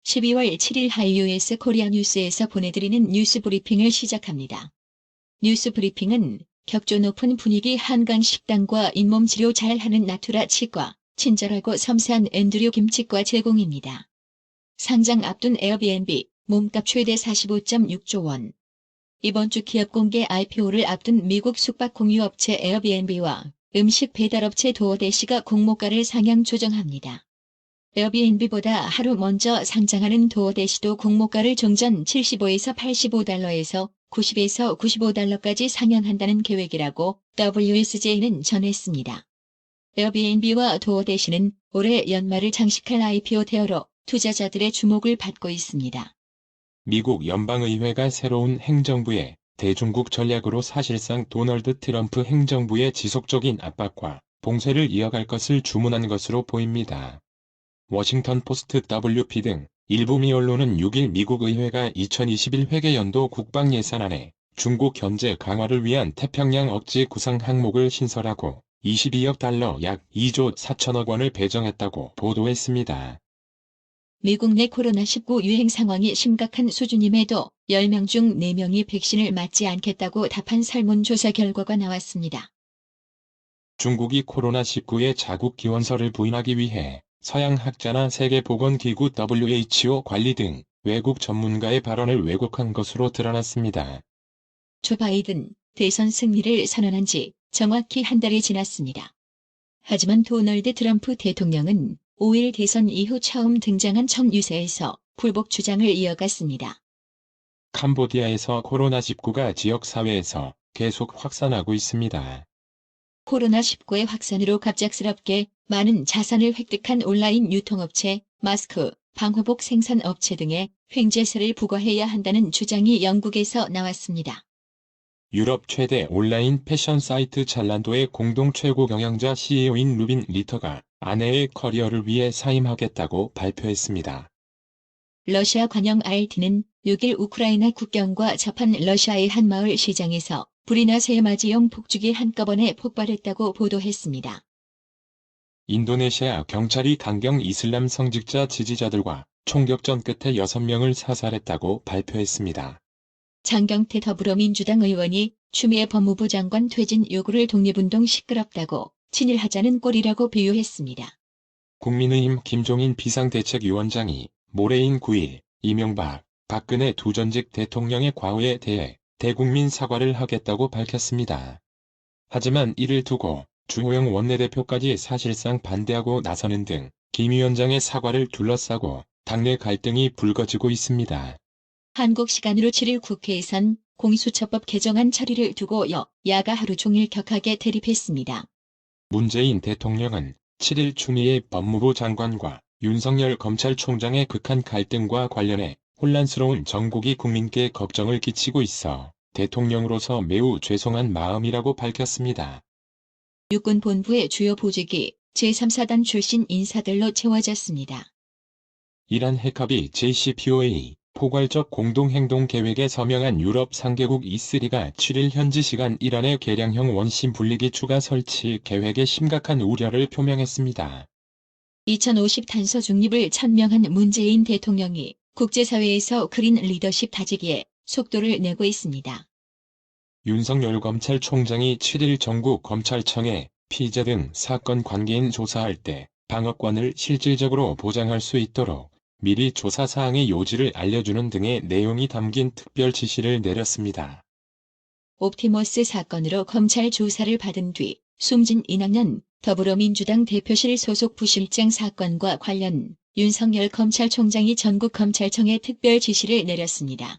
12월 7일 하이유에스 코리아 뉴스에서 보내드리는 뉴스 브리핑을 시작합니다. 뉴스 브리핑은 격조 높은 분위기 한강 식당과 잇몸 치료 잘하는 나투라 치과, 친절하고 섬세한 앤드류 김치과 제공입니다. 상장 앞둔 에어비앤비, 몸값 최대 45.6조 원. 이번 주 기업 공개 IPO를 앞둔 미국 숙박 공유업체 에어비앤비와 음식 배달업체 도어대시가 공모가를 상향 조정합니다. 에어비앤비보다 하루 먼저 상장하는 도어대시도 공모가를 종전 75에서 85달러에서 90에서 95달러까지 상향한다는 계획이라고 WSJ는 전했습니다. 에어비앤비와 도어대시는 올해 연말을 장식할 IPO 대여로 투자자들의 주목을 받고 있습니다. 미국 연방의회가 새로운 행정부의 대중국 전략으로 사실상 도널드 트럼프 행정부의 지속적인 압박과 봉쇄를 이어갈 것을 주문한 것으로 보입니다. 워싱턴 포스트 WP 등 일부 미 언론은 6일 미국 의회가 2021 회계연도 국방예산안에 중국 견제 강화를 위한 태평양 억지 구상 항목을 신설하고 22억 달러 약 2조 4천억 원을 배정했다고 보도했습니다. 미국 내 코로나19 유행 상황이 심각한 수준임에도 10명 중 4명이 백신을 맞지 않겠다고 답한 설문조사 결과가 나왔습니다. 중국이 코로나19의 자국 기원서를 부인하기 위해 서양 학자나 세계보건기구 WHO 관리 등 외국 전문가의 발언을 왜곡한 것으로 드러났습니다. 조 바이든 대선 승리를 선언한 지 정확히 한 달이 지났습니다. 하지만 도널드 트럼프 대통령은 5일 대선 이후 처음 등장한 첫 유세에서 불복 주장을 이어갔습니다. 캄보디아에서 코로나19가 지역사회에서 계속 확산하고 있습니다. 코로나19의 확산으로 갑작스럽게 많은 자산을 획득한 온라인 유통업체, 마스크, 방호복 생산업체 등에 횡재세를 부과해야 한다는 주장이 영국에서 나왔습니다. 유럽 최대 온라인 패션 사이트 잘란도의 공동 최고 경영자 CEO인 루빈 리터가 아내의 커리어를 위해 사임하겠다고 발표했습니다. 러시아 관영 RT는 6일 우크라이나 국경과 접한 러시아의 한 마을 시장에서 불이나 새맞이용 폭죽이 한꺼번에 폭발했다고 보도했습니다. 인도네시아 경찰이 강경 이슬람 성직자 지지자들과 총격전 끝에 6명을 사살했다고 발표했습니다. 장경태 더불어민주당 의원이 추미애 법무부 장관 퇴진 요구를 독립운동 시끄럽다고 친일하자는 꼴이라고 비유했습니다. 국민의힘 김종인 비상대책위원장이 모레인 9일 이명박, 박근혜 두 전직 대통령의 과오에 대해 대국민 사과를 하겠다고 밝혔습니다. 하지만 이를 두고 주호영 원내대표까지 사실상 반대하고 나서는 등 김 위원장의 사과를 둘러싸고 당내 갈등이 불거지고 있습니다. 한국 시간으로 7일 국회에선 공수처법 개정안 처리를 두고 여야가 하루 종일 격하게 대립했습니다. 문재인 대통령은 7일 추미애 법무부 장관과 윤석열 검찰총장의 극한 갈등과 관련해 혼란스러운 정국이 국민께 걱정을 끼치고 있어 대통령으로서 매우 죄송한 마음이라고 밝혔습니다. 육군본부의 주요 보직이 제3사단 출신 인사들로 채워졌습니다. 이란 핵합의 JCPOA 포괄적 공동행동계획에 서명한 유럽 3개국 E3가 7일 현지 시간 이란의 개량형 원심 분리기 추가 설치 계획에 심각한 우려를 표명했습니다. 2050 탄소 중립을 천명한 문재인 대통령이 국제사회에서 그린 리더십 다지기에 속도를 내고 있습니다. 윤석열 검찰총장이 7일 전국 검찰청에 피의자 등 사건 관계인 조사할 때 방어권을 실질적으로 보장할 수 있도록 미리 조사 사항의 요지를 알려주는 등의 내용이 담긴 특별 지시를 내렸습니다. 옵티머스 사건으로 검찰 조사를 받은 뒤 숨진 이낙연 더불어민주당 대표실 소속 부실장 사건과 관련 윤석열 검찰총장이 전국 검찰청에 특별 지시를 내렸습니다.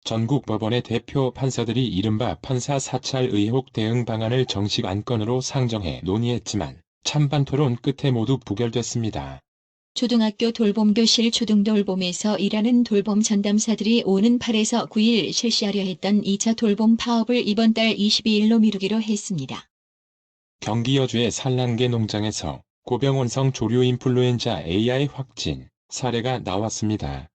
전국 법원의 대표 판사들이 이른바 판사 사찰 의혹 대응 방안을 정식 안건으로 상정해 논의했지만 찬반 토론 끝에 모두 부결됐습니다. 초등학교 돌봄교실 초등돌봄에서 일하는 돌봄 전담사들이 오는 8에서 9일 실시하려 했던 2차 돌봄 파업을 이번 달 22일로 미루기로 했습니다. 경기 여주의 산란계 농장에서 고병원성 조류 인플루엔자 AI 확진 사례가 나왔습니다.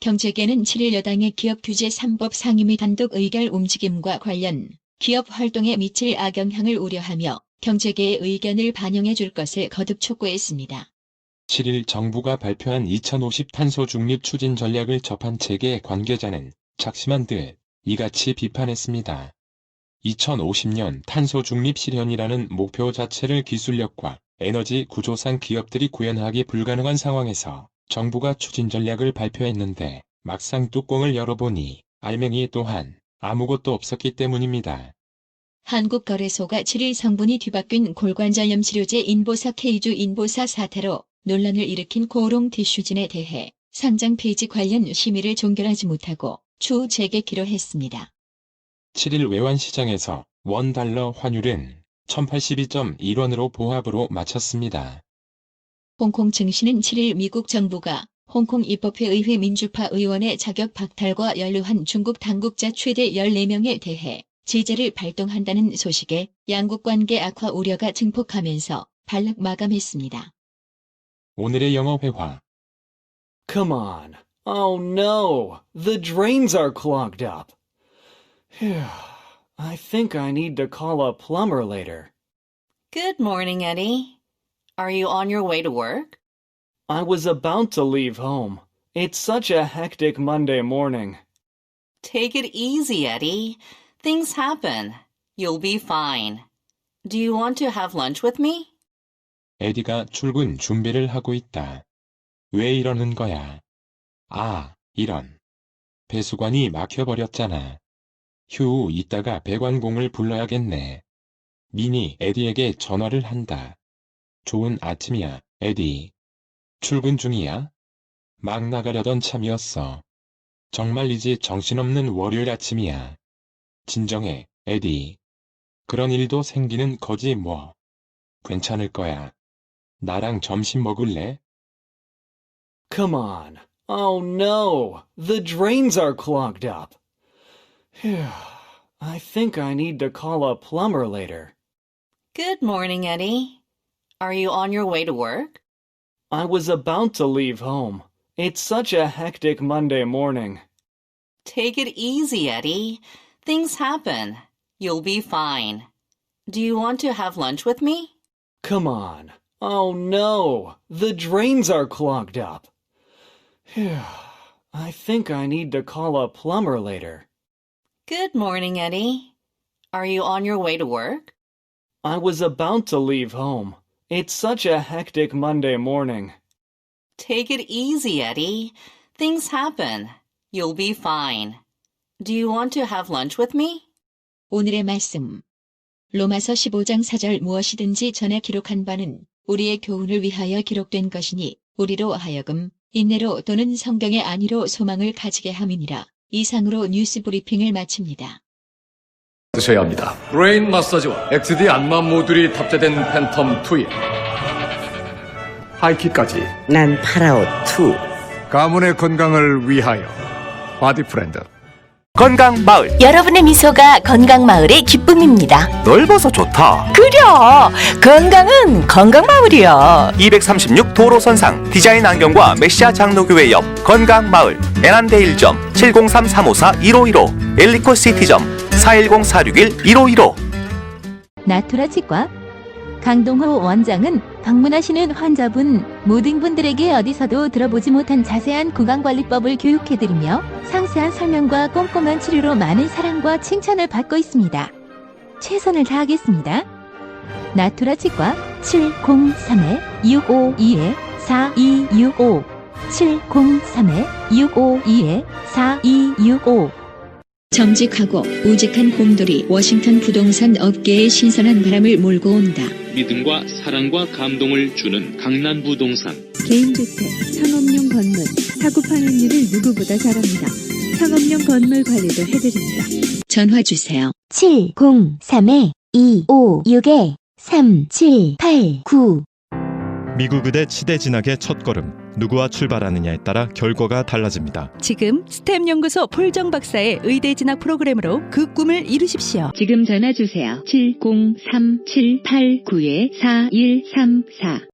경제계는 7일 여당의 기업 규제 3법 상임위 단독 의결 움직임과 관련 기업 활동에 미칠 악영향을 우려하며 경제계의 의견을 반영해 줄 것을 거듭 촉구했습니다. 7일 정부가 발표한 2050 탄소 중립 추진 전략을 접한 체계 관계자는 작심한 듯 이같이 비판했습니다. 2050년 탄소 중립 실현이라는 목표 자체를 기술력과 에너지 구조상 기업들이 구현하기 불가능한 상황에서 정부가 추진 전략을 발표했는데 막상 뚜껑을 열어보니 알맹이 또한 아무것도 없었기 때문입니다. 한국거래소가 7일 성분이 뒤바뀐 골관절염 치료제 인보사 K주 인보사 사태로 논란을 일으킨 고롱 디슈진에 대해 상장 폐지 관련 심의를 종결하지 못하고 추후 재개키로 했습니다. 7일 외환시장에서 원달러 환율은 1082.1원으로 보합으로 마쳤습니다. 홍콩 증시는 7일 미국 정부가 홍콩 입법회 의회 민주파 의원의 자격 박탈과 연루한 중국 당국자 최대 14명에 대해 제재를 발동한다는 소식에 양국 관계 악화 우려가 증폭하면서 반락 마감했습니다. 오늘의 영어 회화. Come on. Oh no, the drains are clogged up. Phew. I think I need to call a plumber later. Good morning, Eddie. Are you on your way to work? I was about to leave home. It's such a hectic Monday morning. Take it easy, Eddie. Things happen. You'll be fine. Do you want to have lunch with me? 에디가 출근 준비를 하고 있다. 왜 이러는 거야? 아, 이런. 배수관이 막혀버렸잖아. 휴, 이따가 배관공을 불러야겠네. 미니 에디에게 전화를 한다. 좋은 아침이야, 에디. 출근 중이야? 막 나가려던 참이었어. 정말이지 정신없는 월요일 아침이야. 진정해, 에디. 그런 일도 생기는 거지 뭐. 괜찮을 거야. 나랑 점심 먹을래? Come on. Oh no, the drains are clogged up. Phew. I think I need to call a plumber later. Good morning, Eddie. Are you on your way to work? I was about to leave home. It's such a hectic Monday morning. Take it easy, Eddie. Things happen. You'll be fine. Do you want to have lunch with me? Come on. Oh no, the drains are clogged up. Phew. I think I need to call a plumber later. Good morning, Eddie. Are you on your way to work? I was about to leave home. It's such a hectic Monday morning. Take it easy, Eddie. Things happen. You'll be fine. Do you want to have lunch with me? 오늘의 말씀. 로마서 15장 4절 무엇이든지 전에 기록한 바는 우리의 교훈을 위하여 기록된 것이니 우리로 하여금 인내로 또는 성경의 안위로 소망을 가지게 함이니라. 이상으로 뉴스 브리핑을 마칩니다. 드셔야 합니다. 브레인 마사지와 XD 안마 모듈이 탑재된 팬텀 2에 하이킥까지 난 파라오 2. 가문의 건강을 위하여 바디 프렌드 건강마을. 여러분의 미소가 건강마을의 기쁨입니다. 넓어서 좋다. 그려! 건강은 건강마을이야. 236 도로선상 디자인 안경과 메시아 장로교회 옆 건강마을. 애난데 1점 703-354-1515 엘리코 시티점 410-461-1515. 나투라 치과 강동호 원장은 방문하시는 환자분 모든 분들에게 어디서도 들어보지 못한 자세한 구강관리법을 교육해드리며 상세한 설명과 꼼꼼한 치료로 많은 사랑과 칭찬을 받고 있습니다. 최선을 다하겠습니다. 나투라 치과 703-652-4265 703-652-4265 정직하고 우직한 곰돌이 워싱턴 부동산 업계에 신선한 바람을 몰고 온다. 믿음과 사랑과 감동을 주는 강남부동산. 개인주택, 상업용 건물, 사고 파행률을 누구보다 잘합니다. 상업용 건물 관리도 해드립니다. 전화 주세요. 703-256-3789 미국 의대 치대 진학의 첫걸음. 누구와 출발하느냐에 따라 결과가 달라집니다. 지금 스템 연구소 폴정 박사의 의대 진학 프로그램으로 그 꿈을 이루십시오. 지금 전화 주세요. 703-789-4134